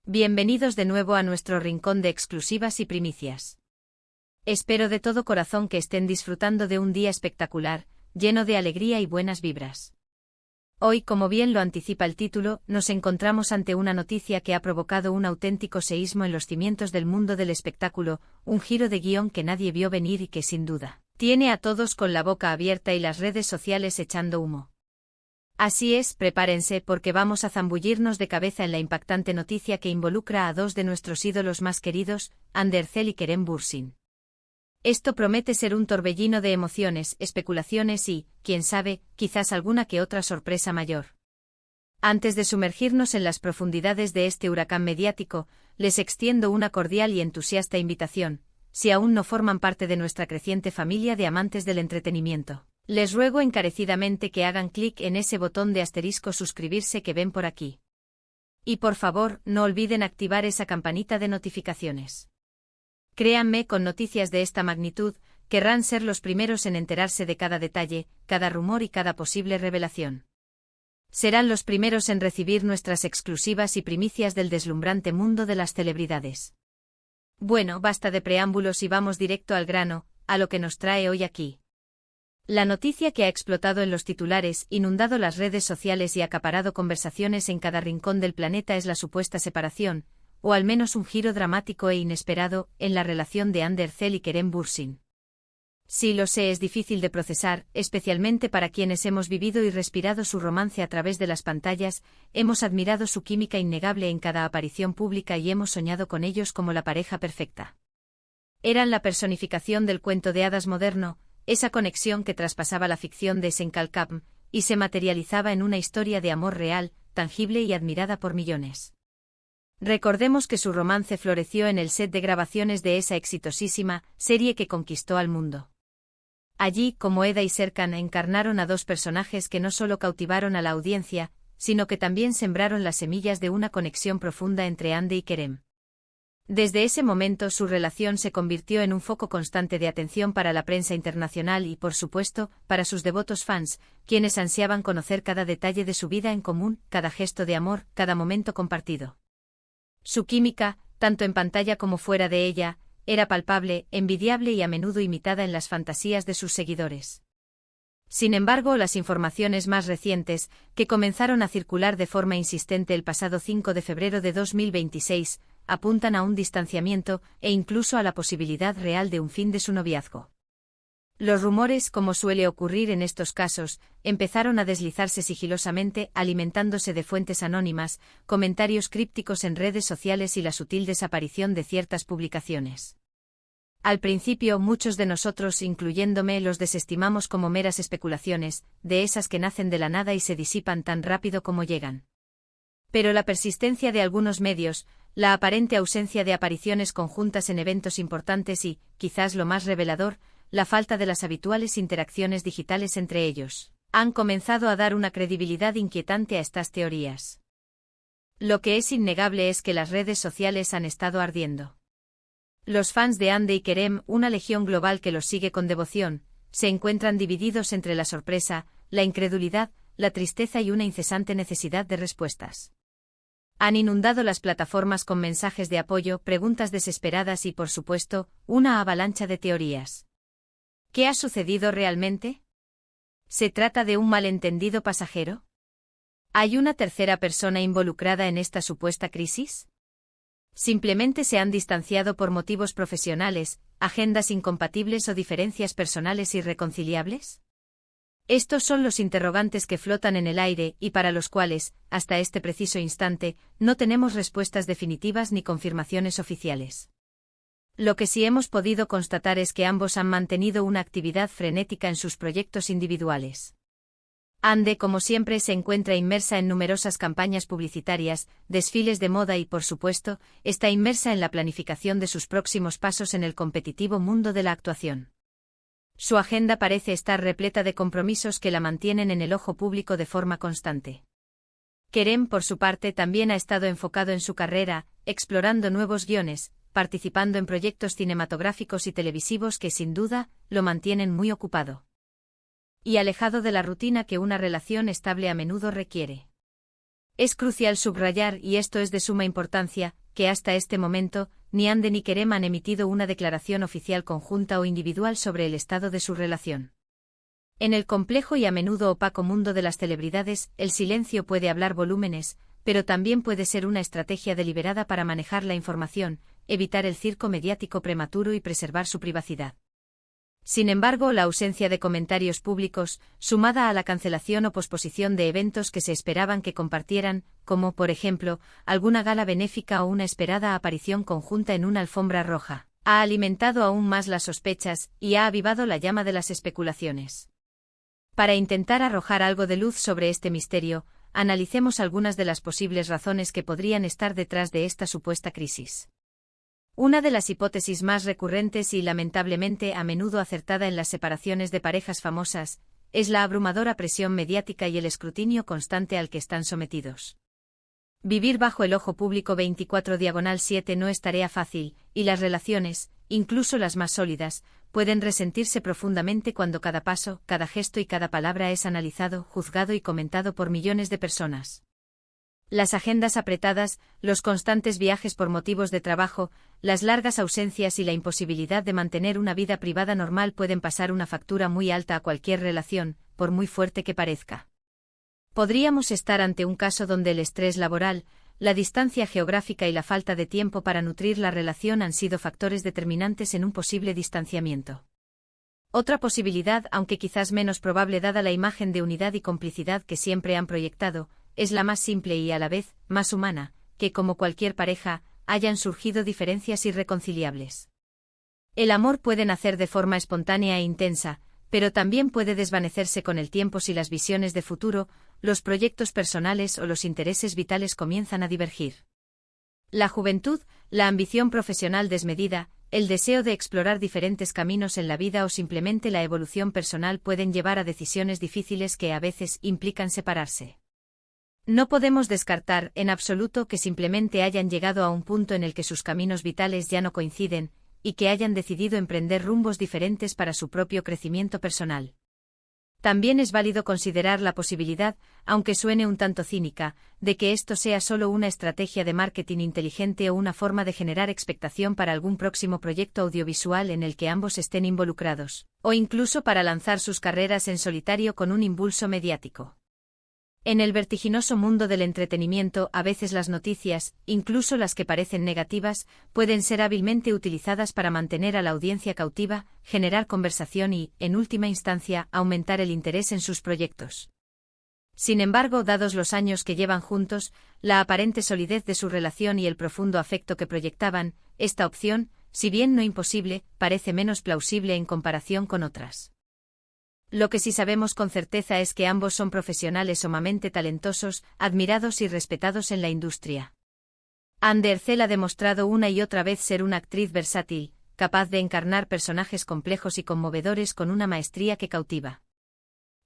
Bienvenidos de nuevo a nuestro rincón de exclusivas y primicias. Espero de todo corazón que estén disfrutando de un día espectacular, lleno de alegría y buenas vibras. Hoy, como bien lo anticipa el título, nos encontramos ante una noticia que ha provocado un auténtico seísmo en los cimientos del mundo del espectáculo, un giro de guión que nadie vio venir y que sin duda tiene a todos con la boca abierta y las redes sociales echando humo. Así es, prepárense porque vamos a zambullirnos de cabeza en la impactante noticia que involucra a dos de nuestros ídolos más queridos, Hande Erçel y Kerem Bürsin. Esto promete ser un torbellino de emociones, especulaciones y, quién sabe, quizás alguna que otra sorpresa mayor. Antes de sumergirnos en las profundidades de este huracán mediático, les extiendo una cordial y entusiasta invitación, si aún no forman parte de nuestra creciente familia de amantes del entretenimiento. Les ruego encarecidamente que hagan clic en ese botón de asterisco suscribirse que ven por aquí. Y por favor, no olviden activar esa campanita de notificaciones. Créanme, con noticias de esta magnitud, querrán ser los primeros en enterarse de cada detalle, cada rumor y cada posible revelación. Serán los primeros en recibir nuestras exclusivas y primicias del deslumbrante mundo de las celebridades. Bueno, basta de preámbulos y vamos directo al grano, a lo que nos trae hoy aquí. La noticia que ha explotado en los titulares, inundado las redes sociales y acaparado conversaciones en cada rincón del planeta es la supuesta separación, o al menos un giro dramático e inesperado, en la relación de Hande Erçel y Kerem Bürsin. Sí, lo sé, es difícil de procesar, especialmente para quienes hemos vivido y respirado su romance a través de las pantallas, hemos admirado su química innegable en cada aparición pública y hemos soñado con ellos como la pareja perfecta. Eran la personificación del cuento de hadas moderno, esa conexión que traspasaba la ficción de Senkalkam, y se materializaba en una historia de amor real, tangible y admirada por millones. Recordemos que su romance floreció en el set de grabaciones de esa exitosísima serie que conquistó al mundo. Allí, como Eda y Serkan encarnaron a dos personajes que no solo cautivaron a la audiencia, sino que también sembraron las semillas de una conexión profunda entre Hande y Kerem. Desde ese momento su relación se convirtió en un foco constante de atención para la prensa internacional y, por supuesto, para sus devotos fans, quienes ansiaban conocer cada detalle de su vida en común, cada gesto de amor, cada momento compartido. Su química, tanto en pantalla como fuera de ella, era palpable, envidiable y a menudo imitada en las fantasías de sus seguidores. Sin embargo, las informaciones más recientes, que comenzaron a circular de forma insistente el pasado 5 de febrero de 2026, apuntan a un distanciamiento e incluso a la posibilidad real de un fin de su noviazgo. Los rumores, como suele ocurrir en estos casos, empezaron a deslizarse sigilosamente, alimentándose de fuentes anónimas, comentarios crípticos en redes sociales y la sutil desaparición de ciertas publicaciones. Al principio, muchos de nosotros, incluyéndome, los desestimamos como meras especulaciones, de esas que nacen de la nada y se disipan tan rápido como llegan. Pero la persistencia de algunos medios, la aparente ausencia de apariciones conjuntas en eventos importantes y, quizás lo más revelador, la falta de las habituales interacciones digitales entre ellos, han comenzado a dar una credibilidad inquietante a estas teorías. Lo que es innegable es que las redes sociales han estado ardiendo. Los fans de Hande y Kerem, una legión global que los sigue con devoción, se encuentran divididos entre la sorpresa, la incredulidad, la tristeza y una incesante necesidad de respuestas. Han inundado las plataformas con mensajes de apoyo, preguntas desesperadas y, por supuesto, una avalancha de teorías. ¿Qué ha sucedido realmente? ¿Se trata de un malentendido pasajero? ¿Hay una tercera persona involucrada en esta supuesta crisis? ¿Simplemente se han distanciado por motivos profesionales, agendas incompatibles o diferencias personales irreconciliables? Estos son los interrogantes que flotan en el aire y para los cuales, hasta este preciso instante, no tenemos respuestas definitivas ni confirmaciones oficiales. Lo que sí hemos podido constatar es que ambos han mantenido una actividad frenética en sus proyectos individuales. Hande, como siempre, se encuentra inmersa en numerosas campañas publicitarias, desfiles de moda y, por supuesto, está inmersa en la planificación de sus próximos pasos en el competitivo mundo de la actuación. Su agenda parece estar repleta de compromisos que la mantienen en el ojo público de forma constante. Kerem, por su parte, también ha estado enfocado en su carrera, explorando nuevos guiones, participando en proyectos cinematográficos y televisivos que sin duda lo mantienen muy ocupado. Y alejado de la rutina que una relación estable a menudo requiere. Es crucial subrayar, y esto es de suma importancia, que hasta este momento, ni Ande ni Kerem han emitido una declaración oficial conjunta o individual sobre el estado de su relación. En el complejo y a menudo opaco mundo de las celebridades, el silencio puede hablar volúmenes, pero también puede ser una estrategia deliberada para manejar la información, evitar el circo mediático prematuro y preservar su privacidad. Sin embargo, la ausencia de comentarios públicos, sumada a la cancelación o posposición de eventos que se esperaban que compartieran, como, por ejemplo, alguna gala benéfica o una esperada aparición conjunta en una alfombra roja, ha alimentado aún más las sospechas y ha avivado la llama de las especulaciones. Para intentar arrojar algo de luz sobre este misterio, analicemos algunas de las posibles razones que podrían estar detrás de esta supuesta crisis. Una de las hipótesis más recurrentes y lamentablemente a menudo acertada en las separaciones de parejas famosas, es la abrumadora presión mediática y el escrutinio constante al que están sometidos. Vivir bajo el ojo público 24/7 no es tarea fácil, y las relaciones, incluso las más sólidas, pueden resentirse profundamente cuando cada paso, cada gesto y cada palabra es analizado, juzgado y comentado por millones de personas. Las agendas apretadas, los constantes viajes por motivos de trabajo, las largas ausencias y la imposibilidad de mantener una vida privada normal pueden pasar una factura muy alta a cualquier relación, por muy fuerte que parezca. Podríamos estar ante un caso donde el estrés laboral, la distancia geográfica y la falta de tiempo para nutrir la relación han sido factores determinantes en un posible distanciamiento. Otra posibilidad, aunque quizás menos probable dada la imagen de unidad y complicidad que siempre han proyectado, es la más simple y a la vez, más humana, que como cualquier pareja, hayan surgido diferencias irreconciliables. El amor puede nacer de forma espontánea e intensa, pero también puede desvanecerse con el tiempo si las visiones de futuro, los proyectos personales o los intereses vitales comienzan a divergir. La juventud, la ambición profesional desmedida, el deseo de explorar diferentes caminos en la vida o simplemente la evolución personal pueden llevar a decisiones difíciles que a veces implican separarse. No podemos descartar, en absoluto, que simplemente hayan llegado a un punto en el que sus caminos vitales ya no coinciden, y que hayan decidido emprender rumbos diferentes para su propio crecimiento personal. También es válido considerar la posibilidad, aunque suene un tanto cínica, de que esto sea solo una estrategia de marketing inteligente o una forma de generar expectación para algún próximo proyecto audiovisual en el que ambos estén involucrados, o incluso para lanzar sus carreras en solitario con un impulso mediático. En el vertiginoso mundo del entretenimiento, a veces las noticias, incluso las que parecen negativas, pueden ser hábilmente utilizadas para mantener a la audiencia cautiva, generar conversación y, en última instancia, aumentar el interés en sus proyectos. Sin embargo, dados los años que llevan juntos, la aparente solidez de su relación y el profundo afecto que proyectaban, esta opción, si bien no imposible, parece menos plausible en comparación con otras. Lo que sí sabemos con certeza es que ambos son profesionales sumamente talentosos, admirados y respetados en la industria. Ande Ercel ha demostrado una y otra vez ser una actriz versátil, capaz de encarnar personajes complejos y conmovedores con una maestría que cautiva.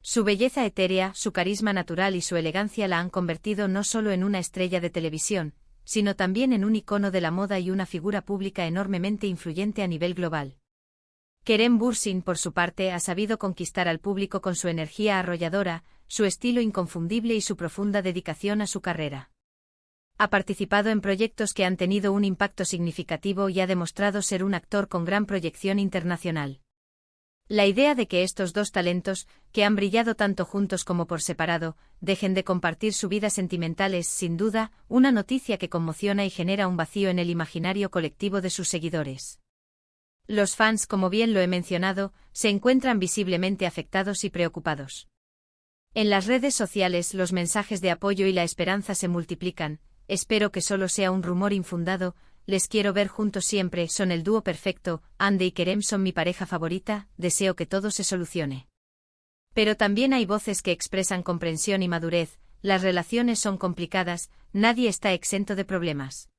Su belleza etérea, su carisma natural y su elegancia la han convertido no solo en una estrella de televisión, sino también en un icono de la moda y una figura pública enormemente influyente a nivel global. Kerem Bürsin, por su parte, ha sabido conquistar al público con su energía arrolladora, su estilo inconfundible y su profunda dedicación a su carrera. Ha participado en proyectos que han tenido un impacto significativo y ha demostrado ser un actor con gran proyección internacional. La idea de que estos dos talentos, que han brillado tanto juntos como por separado, dejen de compartir su vida sentimental es, sin duda, una noticia que conmociona y genera un vacío en el imaginario colectivo de sus seguidores. Los fans, como bien lo he mencionado, se encuentran visiblemente afectados y preocupados. En las redes sociales los mensajes de apoyo y la esperanza se multiplican. Espero que solo sea un rumor infundado, les quiero ver juntos siempre, son el dúo perfecto, Ande y Kerem son mi pareja favorita, deseo que todo se solucione. Pero también hay voces que expresan comprensión y madurez, las relaciones son complicadas, nadie está exento de problemas.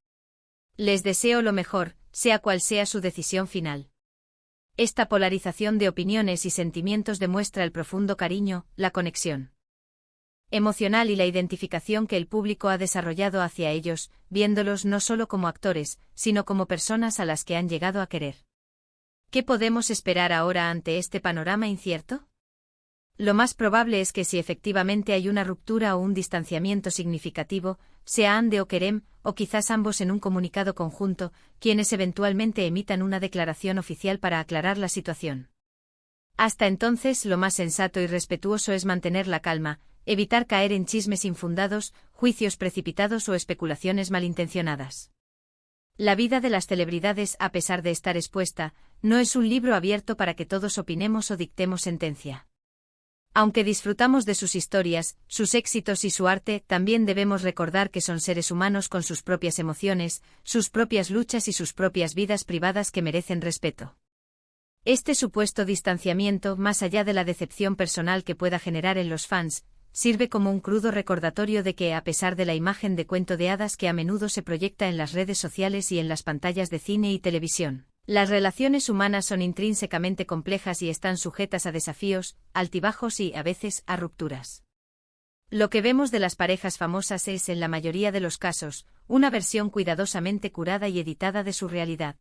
Les deseo lo mejor, sea cual sea su decisión final. Esta polarización de opiniones y sentimientos demuestra el profundo cariño, la conexión emocional y la identificación que el público ha desarrollado hacia ellos, viéndolos no solo como actores, sino como personas a las que han llegado a querer. ¿Qué podemos esperar ahora ante este panorama incierto? lo más probable es que si efectivamente hay una ruptura o un distanciamiento significativo, sea Hande o Kerem, o quizás ambos en un comunicado conjunto, quienes eventualmente emitan una declaración oficial para aclarar la situación. Hasta entonces, lo más sensato y respetuoso es mantener la calma, evitar caer en chismes infundados, juicios precipitados o especulaciones malintencionadas. La vida de las celebridades, a pesar de estar expuesta, no es un libro abierto para que todos opinemos o dictemos sentencia. Aunque disfrutamos de sus historias, sus éxitos y su arte, también debemos recordar que son seres humanos con sus propias emociones, sus propias luchas y sus propias vidas privadas que merecen respeto. Este supuesto distanciamiento, más allá de la decepción personal que pueda generar en los fans, sirve como un crudo recordatorio de que, a pesar de la imagen de cuento de hadas que a menudo se proyecta en las redes sociales y en las pantallas de cine y televisión, las relaciones humanas son intrínsecamente complejas y están sujetas a desafíos, altibajos y, a veces, a rupturas. Lo que vemos de las parejas famosas es, en la mayoría de los casos, una versión cuidadosamente curada y editada de su realidad.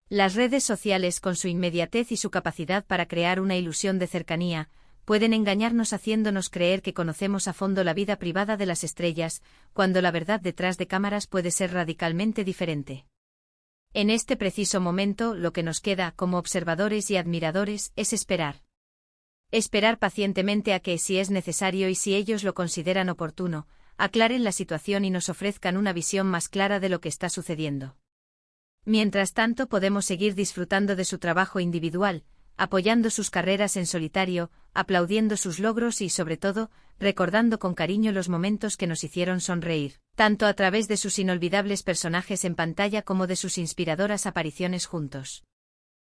Las redes sociales, con su inmediatez y su capacidad para crear una ilusión de cercanía, pueden engañarnos haciéndonos creer que conocemos a fondo la vida privada de las estrellas, cuando la verdad detrás de cámaras puede ser radicalmente diferente. En este preciso momento, lo que nos queda, como observadores y admiradores, es esperar. Esperar pacientemente a que, si es necesario y si ellos lo consideran oportuno, aclaren la situación y nos ofrezcan una visión más clara de lo que está sucediendo. Mientras tanto, podemos seguir disfrutando de su trabajo individual, apoyando sus carreras en solitario, aplaudiendo sus logros y, sobre todo, recordando con cariño los momentos que nos hicieron sonreír, tanto a través de sus inolvidables personajes en pantalla como de sus inspiradoras apariciones juntos.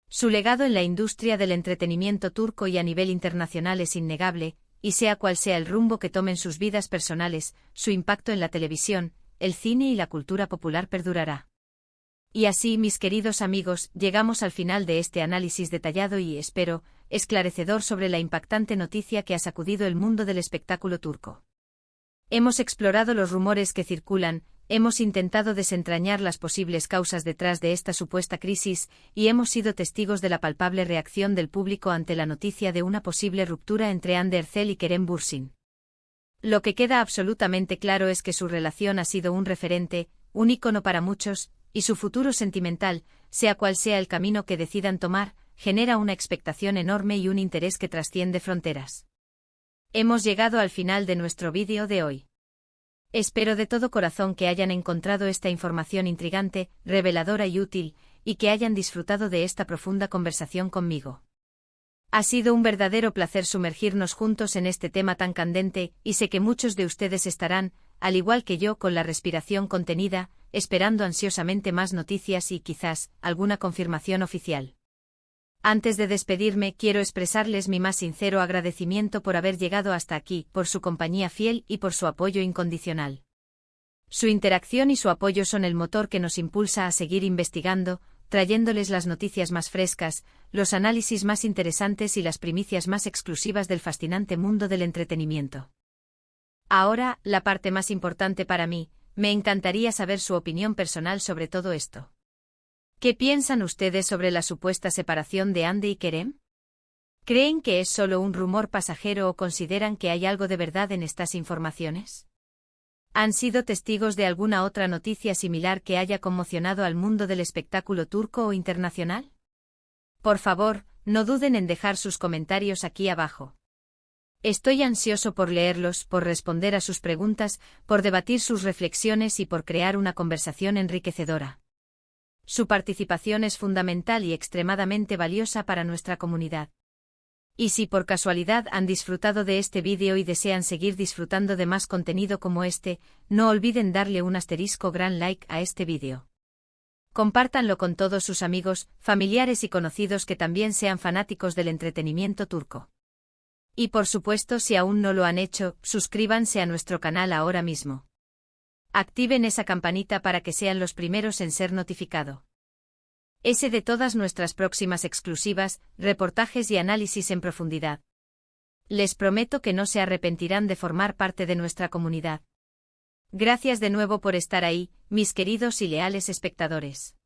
Su legado en la industria del entretenimiento turco y a nivel internacional es innegable, y sea cual sea el rumbo que tomen sus vidas personales, su impacto en la televisión, el cine y la cultura popular perdurará. Y así, mis queridos amigos, llegamos al final de este análisis detallado y, espero, esclarecedor sobre la impactante noticia que ha sacudido el mundo del espectáculo turco. Hemos explorado los rumores que circulan, hemos intentado desentrañar las posibles causas detrás de esta supuesta crisis y hemos sido testigos de la palpable reacción del público ante la noticia de una posible ruptura entre Hande Erçel y Kerem Bürsin. Lo que queda absolutamente claro es que su relación ha sido un referente, un ícono para muchos, y su futuro sentimental, sea cual sea el camino que decidan tomar, genera una expectación enorme y un interés que trasciende fronteras. Hemos llegado al final de nuestro vídeo de hoy. Espero de todo corazón que hayan encontrado esta información intrigante, reveladora y útil, y que hayan disfrutado de esta profunda conversación conmigo. Ha sido un verdadero placer sumergirnos juntos en este tema tan candente, y sé que muchos de ustedes estarán, al igual que yo, con la respiración contenida, esperando ansiosamente más noticias y, quizás, alguna confirmación oficial. Antes de despedirme, quiero expresarles mi más sincero agradecimiento por haber llegado hasta aquí, por su compañía fiel y por su apoyo incondicional. Su interacción y su apoyo son el motor que nos impulsa a seguir investigando, trayéndoles las noticias más frescas, los análisis más interesantes y las primicias más exclusivas del fascinante mundo del entretenimiento. Ahora, la parte más importante para mí, me encantaría saber su opinión personal sobre todo esto. ¿Qué piensan ustedes sobre la supuesta separación de Hande y Kerem? ¿Creen que es solo un rumor pasajero o consideran que hay algo de verdad en estas informaciones? ¿Han sido testigos de alguna otra noticia similar que haya conmocionado al mundo del espectáculo turco o internacional? Por favor, no duden en dejar sus comentarios aquí abajo. Estoy ansioso por leerlos, por responder a sus preguntas, por debatir sus reflexiones y por crear una conversación enriquecedora. Su participación es fundamental y extremadamente valiosa para nuestra comunidad. Y si por casualidad han disfrutado de este vídeo y desean seguir disfrutando de más contenido como este, no olviden darle un gran like a este vídeo. Compártanlo con todos sus amigos, familiares y conocidos que también sean fanáticos del entretenimiento turco. Y por supuesto, si aún no lo han hecho, suscríbanse a nuestro canal ahora mismo. Activen esa campanita para que sean los primeros en ser notificado. De todas nuestras próximas exclusivas, reportajes y análisis en profundidad. Les prometo que no se arrepentirán de formar parte de nuestra comunidad. Gracias de nuevo por estar ahí, mis queridos y leales espectadores.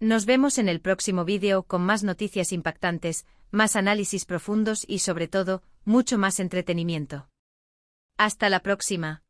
Nos vemos en el próximo vídeo con más noticias impactantes, más análisis profundos y sobre todo, mucho más entretenimiento. Hasta la próxima.